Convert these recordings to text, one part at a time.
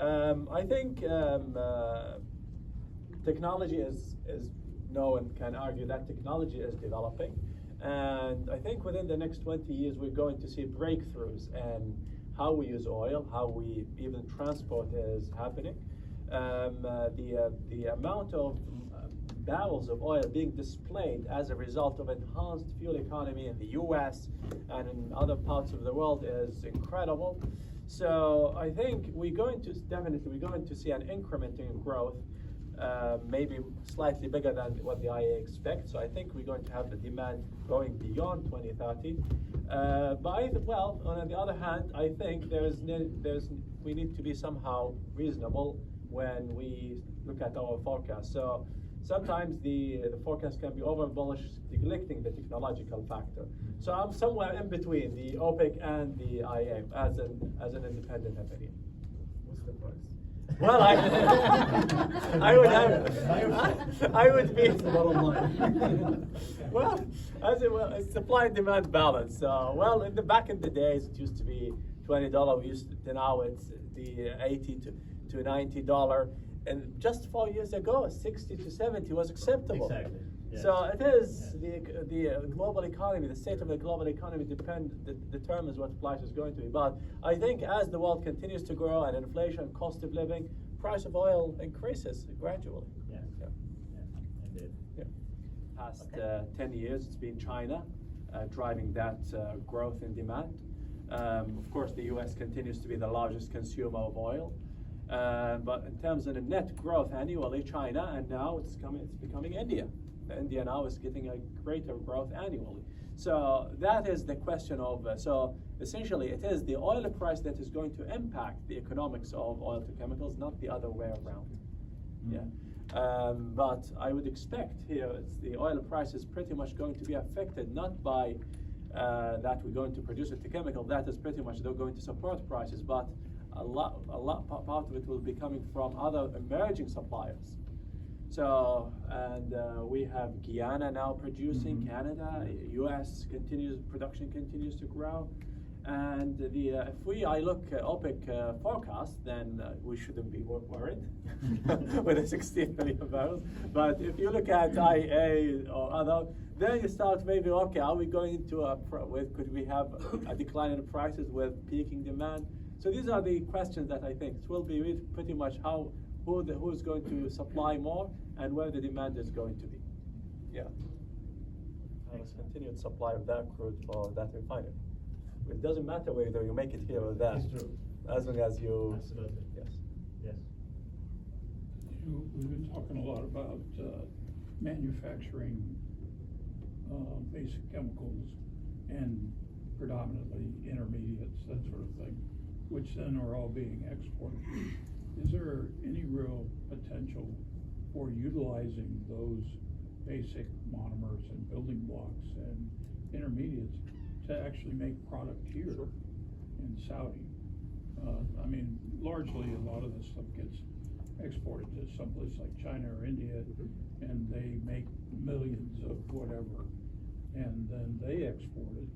I think technology is no one can argue that technology is developing, and I think within the next 20 years we're going to see breakthroughs in how we use oil, how we even transport is happening. The amount of barrels of oil being displayed as a result of enhanced fuel economy in the US and in other parts of the world is incredible. So I think we're going to see an increment in growth, maybe slightly bigger than what the IA expects. So I think we're going to have the demand going beyond 2030. Well, on the other hand, I think we need to be somehow reasonable when we look at our forecast. So sometimes the forecast can be over bullish, neglecting the technological factor. So I'm somewhere in between the OPEC and the IA as an independent opinion. What's the price? Well, I would be. Well, it's supply and demand balance. Well, back in the days, it used to be $20. Now it's the $80 to $90. And just 4 years ago, 60 to 70 was acceptable. Exactly. Yes. So it is the global economy, the state of the global economy determines what price is going to be. But I think as the world continues to grow and inflation, cost of living, price of oil increases gradually. Yeah. Yeah. Yeah. Indeed. Yeah. Past 10 years, it's been China driving that growth in demand. Of course, the US continues to be the largest consumer of oil. But in terms of the net growth annually, China, and now it's becoming India. India now is getting a greater growth annually. So that is the question of, so essentially it is the oil price that is going to impact the economics of oil to chemicals, not the other way around. Yeah. But I would expect here the oil price is pretty much going to be affected not by that we're going to produce it to chemical, that is pretty much they're going to support prices, but a lot part of it will be coming from other emerging suppliers. So, and we have Guyana now producing, Canada, US production continues to grow. And if I look at OPEC forecast, then we shouldn't be worried with the 16 million barrels. But if you look at IA or other, then you start maybe, okay, are we going into could we have a decline in prices with peaking demand? So these are the questions that I think it will be pretty much who's going to supply more and where the demand is going to be. Yeah. Continued supply of that crude for that refinery. It doesn't matter whether you make it here or there. It's true. As long as you. Absolutely. Yes. Yes. We've been talking a lot about manufacturing basic chemicals and predominantly intermediates, that sort of thing, which then are all being exported. Is there any real potential for utilizing those basic monomers and building blocks and intermediates to actually make product here in Saudi? I mean, largely a lot of this stuff gets exported to someplace like China or India, and they make millions of whatever, and then they export it.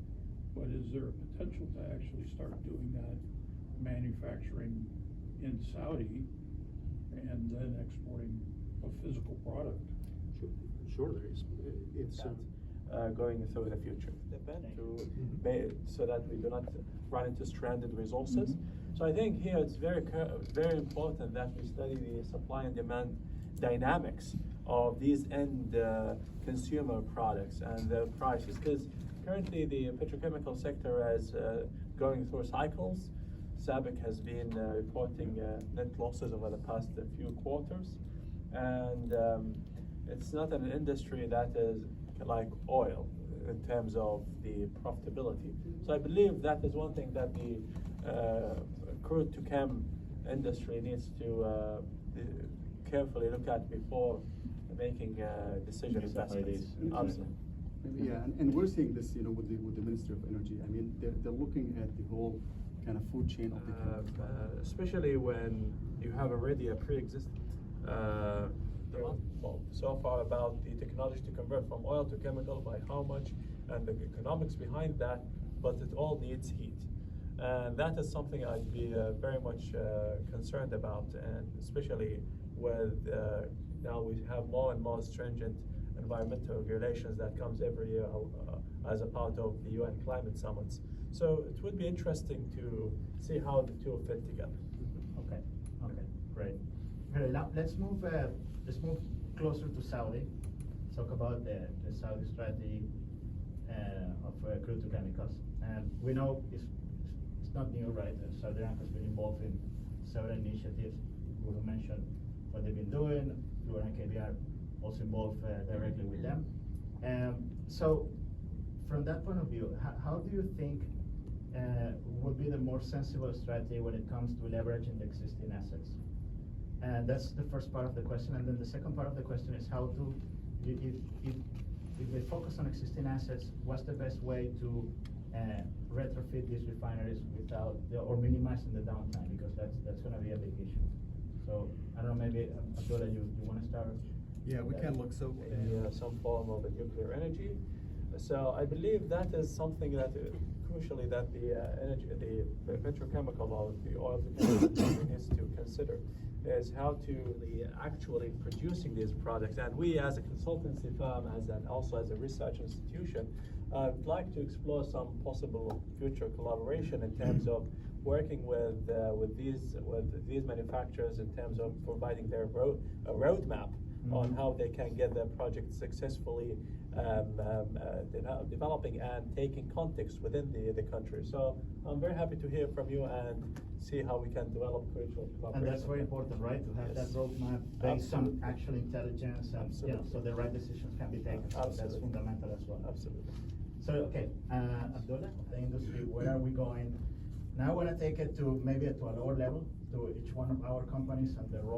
But is there a potential to actually start doing that manufacturing in Saudi and then exporting a physical product? Sure there is. It's Going through the future, so that we do not run into stranded resources. So I think here it's very important that we study the supply and demand dynamics of these end consumer products and the prices, because currently the petrochemical sector is going through cycles. SABIC has been reporting net losses over the past few quarters, and it's not an industry that is like oil in terms of the profitability. So I believe that is one thing that the crude to chem industry needs to carefully look at before making decision investments. Absolutely. Yeah, and we're seeing this, with the Ministry of Energy. I mean, they're looking at the whole kind of food chain of the especially when you have already a pre-existing demand. Well, so far about the technology to convert from oil to chemical, by how much, and the economics behind that, but it all needs heat. And that is something I'd be very much concerned about, and especially with now we have more and more stringent environmental regulations that comes every year as a part of the UN climate summits. So it would be interesting to see how the two fit together. Okay, great. Okay, now let's move closer to Saudi. Talk about the Saudi strategy of crude to chemicals. And we know it's not new, right? Saudi Aramco has been involved in several initiatives. We have mentioned what they've been doing. Fluor and KBR also involved directly with them. So from that point of view, how do you think would be the more sensible strategy when it comes to leveraging the existing assets? And that's the first part of the question. And then the second part of the question is how to, if they focus on existing assets, what's the best way to retrofit these refineries without, or minimizing the downtime, because that's going to be a big issue. So I don't know, maybe Abdullah, you want to start? Yeah, we can look. So Some form of nuclear energy. So I believe that is something that crucially that the petrochemical or the oil industry needs to consider, is how to actually producing these products. And we as a consultancy firm, also as a research institution, would like to explore some possible future collaboration in terms of working with these manufacturers in terms of providing their roadmap on how they can get their project successfully developing and taking context within the country. So I'm very happy to hear from you and see how we can develop crucial collaboration. And that's very important, right? To have that roadmap based on actual intelligence, and so the right decisions can be taken. So that's fundamental as well. Absolutely. So okay, Abdullah, the industry, where are we going? Now I want to take it to maybe to a lower level, to each one of our companies and the role